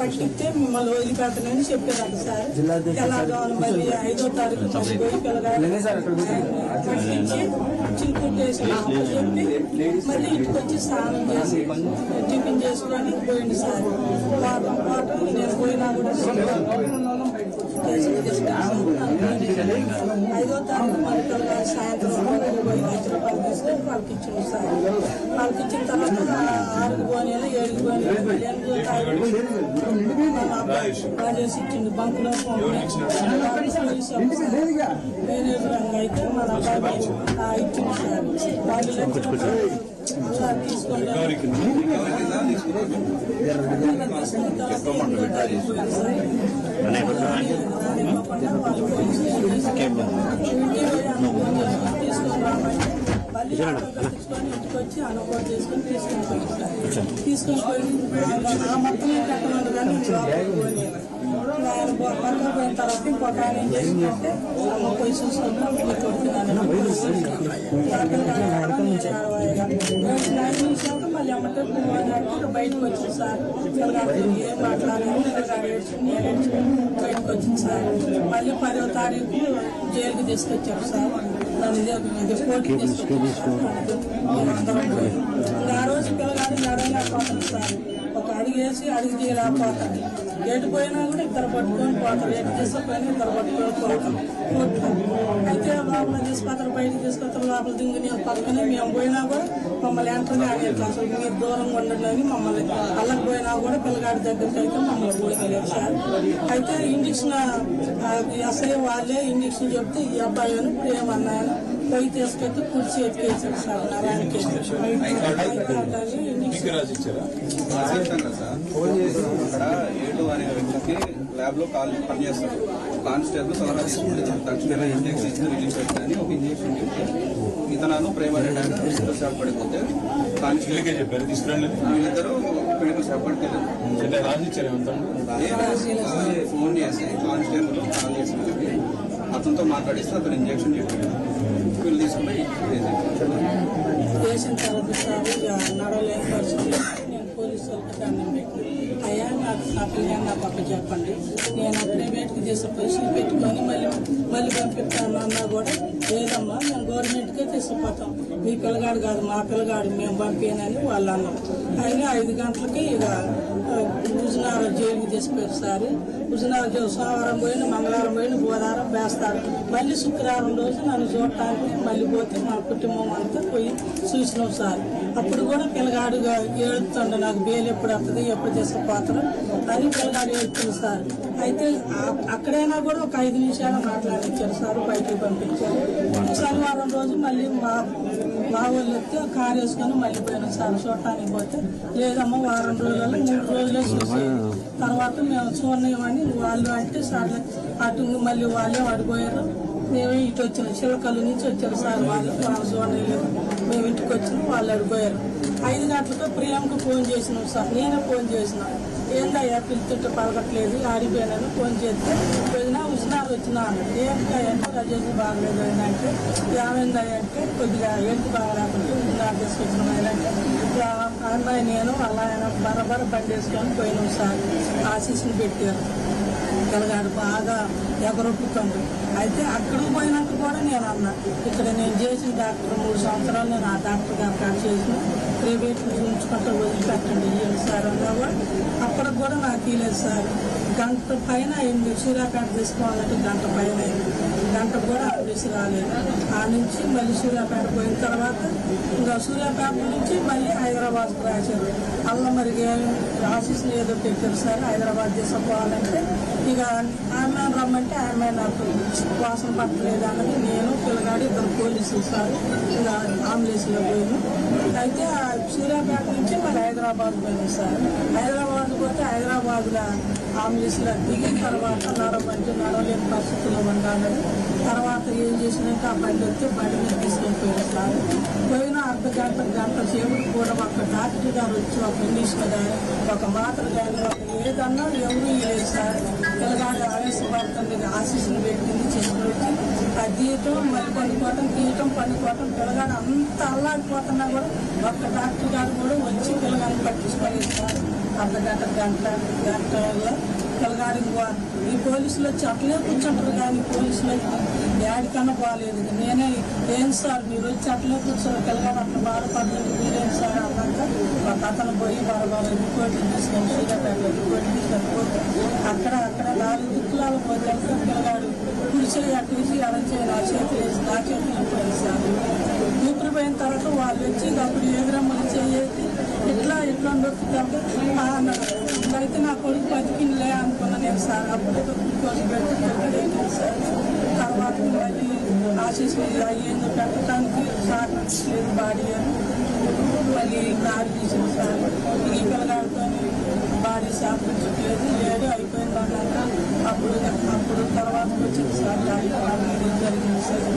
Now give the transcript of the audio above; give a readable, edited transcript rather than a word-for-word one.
పట్టిస్తే మిమ్మల్ని వదిలిపెట్టనని చెప్పారంట సార్. తెలంగాణ మరి 5వ తారీఖు పోయి పట్టించి చిలుకుట్టేసి చెప్పి మళ్ళీ ఇంటికి వచ్చి స్నానం చేసి టిఫిన్ చేసుకొని పోయింది సార్. వాటర్ నేను పోయినా కూడా 5వ తారీఖు మరి సాయంత్రం పోయి ₹1,00,000 తీసుకొని వాళ్ళకి ఇచ్చాను సార్. వాళ్ళకి ఇచ్చిన తర్వాత 6 గోనెలు 7 గోనెలు రాజేసి ఇచ్చింది బంకులో మేనేజర్ అయితే మన అబ్బాయి ఇచ్చింది సార్. వాళ్ళు తీసుకొని ఇంటికి వచ్చి అనుకోని చేసుకొని తీసుకొని పోయి ఆ మొత్తం కట్టమంది కానీ ఆయన పక్కన పోయిన తర్వాత ఇంకొక ఆయన ఏం చేసిందంటే అమ్మ పోయి చూసుకుంటాం మళ్ళీ అమ్మటే బయటకు వచ్చింది సార్. ఏం మాట్లాడాలి బయటకు వచ్చింది సార్. మళ్ళీ 10వ తారీఖు జైలుకి తీసుకొచ్చారు సార్. కోర్టుకి తీసుకొచ్చారు. ఆ రోజు పిల్లగాడు నడవలేకపోతుంది సార్. ఒక అడుగు వేసి అడుగు తీయలేకపోతాడు. ఎటు పోయినా కూడా ఇద్దరు పట్టుకొని పోతారు. ఎటు తీసుకుపోయినా ఇద్దరు పట్టుకొని పోతారు. అయితే లోపల తీసుకొస్తారు, బయటకు తీసుకొస్తారు. లోపల దింగుని పక్కనే మేము పోయినా కూడా మమ్మల్ని ఎంటర్ కాలేదు. అసలు మీరు దూరంగా ఉండండి అని మమ్మల్ని అల్లకి పోయినా కూడా పిల్లగాడి దగ్గరికి అయితే మమ్మల్ని పోయలేదు సార్. అయితే ఇంజక్షన్ అసలే వాళ్ళే ఇంజక్షన్ చెప్తే ఈ అబ్బాయి అని ఇప్పుడు ఏమన్నాయని పోయి తీసుకొచ్చి కుర్చీ ఎత్తికేసారు సార్. నరానికి ల్యాబ్ లో పనిచేస్తారు. కానిస్టేబుల్ సలహా తీసుకుంటే తక్షణ ఇంజక్షన్ ఇచ్చి రిలీజ్ పెట్టాలని ఒక ఇంజక్షన్ చెప్తే ఇతను ప్రేమ షాప్ పడిపోతే కానిస్టేబుల్ చెప్పారు తీసుకురండి. వీళ్ళిద్దరు క్లినికల్ షాప్ పడిపోయారు. ఫోన్ చేసి కానిస్టేబుల్ కాల్ చేసి అతనితో మాట్లాడిస్తే అతను ఇంజక్షన్ చెప్పాడు. వీళ్ళు తీసుకుని చేసిన తర్వాత సార్ నడవలేని పరిస్థితి నేను పోలీసు వాళ్ళకి దండం పెట్టి అయ్యా నాకు నా పిల్లలు నా పక్క చెప్పండి, నేను ప్రైవేట్కి తీసుకుపోయి పెట్టుకొని మళ్ళీ పంపిస్తాను అన్నా కూడా లేదమ్మా మేము గవర్నమెంట్కే తీసుకుపోతాం, మీ పిల్లగాడు కాదు మా పిల్లగాడు మేము పంపానని వాళ్ళు అన్నాం. అయినా 5 గంటలకి ఇక హుజునార్ జైలుకి తీసుకుపోయారు సార్. హుజునార్ సోమవారం పోయిన, మంగళవారం పోయిన, బుధవారం వేస్తాడు. మళ్ళీ శుక్రవారం రోజు నన్ను చూడటానికి మళ్ళీ పోతే మా కుటుంబం అంతా పోయి చూసినాం సార్. అప్పుడు కూడా పిల్లగాడుగా ఏడుతుండ నాకు బెయిల్ ఎప్పుడు వస్తుంది, ఎప్పుడు తీసుకుపోతారు అని పిల్లగాడు ఏడుతుంది సార్. అయితే అక్కడైనా కూడా ఒక 5 నిమిషాలు మాట్లాడించారు సార్, బయటకు పంపించారు. శనివారం రోజు మళ్ళీ మా వాళ్ళు వస్తే కారు వేసుకొని మళ్ళీ పోయినాం సార్. చూడటానికి పోతే లేదమ్మా వారం రోజులలో 3 రోజులే చూసి తర్వాత మేము చూడలేమని వాళ్ళు అంటే సార్ అటు మళ్ళీ వాళ్ళే పడిపోయారు. మేమే ఇటు వచ్చినాం, చిలకల్లు నుంచి వచ్చారు సార్. వాళ్ళు చూడలేదు, మేము ఇంటికి వచ్చినాం, వాళ్ళు అడిపోయారు. 5 గంటలకు ప్రియాంకు ఫోన్ చేసినాం సార్. నేనే ఫోన్ చేసిన, ఏందయ్యా పిలుతుంటే పలకట్లేదు ఆడిపోయానని ఫోన్ చేస్తే పోయినా హుజునార్ వచ్చినా అన్నాడు. ఏంటంటే రజేసి బాగలేదు ఆయన అంటే ఏమైందయ్యా అంటే కొద్దిగా ఏంటి బాగాలేకుంటే హుజునార్ తీసుకొచ్చిన ఆయన అంటే అమ్మాయి నేను అలా ఆయన బరబర బండి వేసుకొని పోయినాం సార్. ఆశీస్సుని పెట్టారు. పిల్లగాడు బాగా ఎగరొప్పుకుండు. అయితే అక్కడికి పోయినట్టు కూడా నేను అన్నా, ఇక్కడ నేను చేసిన డాక్టర్ 3 సంవత్సరాలు నేను ఆ డాక్టర్ గారు కాదు చేసిన, ప్రైవేట్ ఉంచుకుంటూ వదిలిపెట్టండి ఇవ్వండి సార్ అన్నా కూడా అప్పటికి కూడా నాకు ఇవ్వలేదు సార్. గంట పైన అయింది. సూర్యాపేట తీసుకోవాలంటే గంట పైన అయింది. గంట కూడా ఆఫీసు రాలేదు. ఆ నుంచి మళ్ళీ సూర్యాపేట పోయిన తర్వాత ఇంకా సూర్యాపేట నుంచి మళ్ళీ హైదరాబాద్కు రాశారు. అలా మరి ఆఫీసులు ఏదో పెట్టారు సార్. హైదరాబాద్ తీసుకుపోవాలంటే ఇక ఆమె రమ్మంటే ఆమె నాకు వాసన పట్టలేదు అన్నది. నేను పిల్లగాడు 2 పోలీసులు సార్ ఇలా అంబులెన్స్లో పోయాను. అయితే సూర్యాపేట నుంచి మరి హైదరాబాద్ పోయాను సార్. హైదరాబాద్ పోతే హైదరాబాద్లో అంబులెన్స్లో దిగిన తర్వాత నడవలేని పరిస్థితుల్లో ఉండాలని తర్వాత ఏం చేసినాక ఆ బండి వస్తే బండి మీద తీసుకెళ్ళిపోయారు సార్. పోయిన గంట సేపు కూడా ఒక డాక్టర్ గారు వచ్చి ఒక ఇంగ్లీష్ కానీ ఒక మాత్ర కానీ ఒక ఏదన్నా ఎవరు లేదు సార్. పిల్లగాడు ఆవేశపడుతుంది, ఆశీస్సులు పెట్టింది, చేసుకుని వచ్చి ఆ తీయటం మళ్ళీ పండుకోవటం, తీయటం పండుకోవటం, పిల్లగాడు అంత అల్లాడిపోతున్నా కూడా ఒక్క డాక్టర్ గారు కూడా వచ్చి పిల్లగాడిని పట్టించుకోలేదు సార్. గంటలో పిల్లగాడికి ఈ పోలీసులు వచ్చి అట్లే కూర్చుంటారు కానీ పోలీసులు యాడికన్నా బాగాలేదు. నేనే ఏం సార్ మీరు వచ్చి అట్లే కూర్చోరు పిల్లగాడు అట్లా బాధపడుతుంది మీరేం సార్ అన్నాక ఒక అతను పోయి బాగా రిపోర్ట్లు తీసుకొని సూర్యాపేటలో రిపోర్ట్ తీసుకొని పోతే అక్కడ 4 దిక్కులాలు పోతే పిల్లగాడు కుడిచేయి అట్టేసి అడంచేయి నా చేతులు పోయింది సార్. ఊపిరి పోయిన తర్వాత వాళ్ళు వచ్చి అప్పుడు ఎదురమ్మలు చేసి ఇట్లా దొరుకుతుంటే అన్నారు. అయితే నా కొడుకు బతికిందిలే అనుకున్నా నేను సార్. అప్పుడు గ్లూకోజ్ పెట్టి సార్. తర్వాత మళ్ళీ ఆశీస్సు అయ్యేందుకు పెట్టడానికి సార్ లేదు బాడీ అని మళ్ళీ బాడీ తీసింది సార్. ఈ పిల్లగాడితో బాడీ సాపించట్లేదు 7 అయిపోయింది అన్నాక అప్పుడు తర్వాత వచ్చింది సార్. జరిగింది సార్.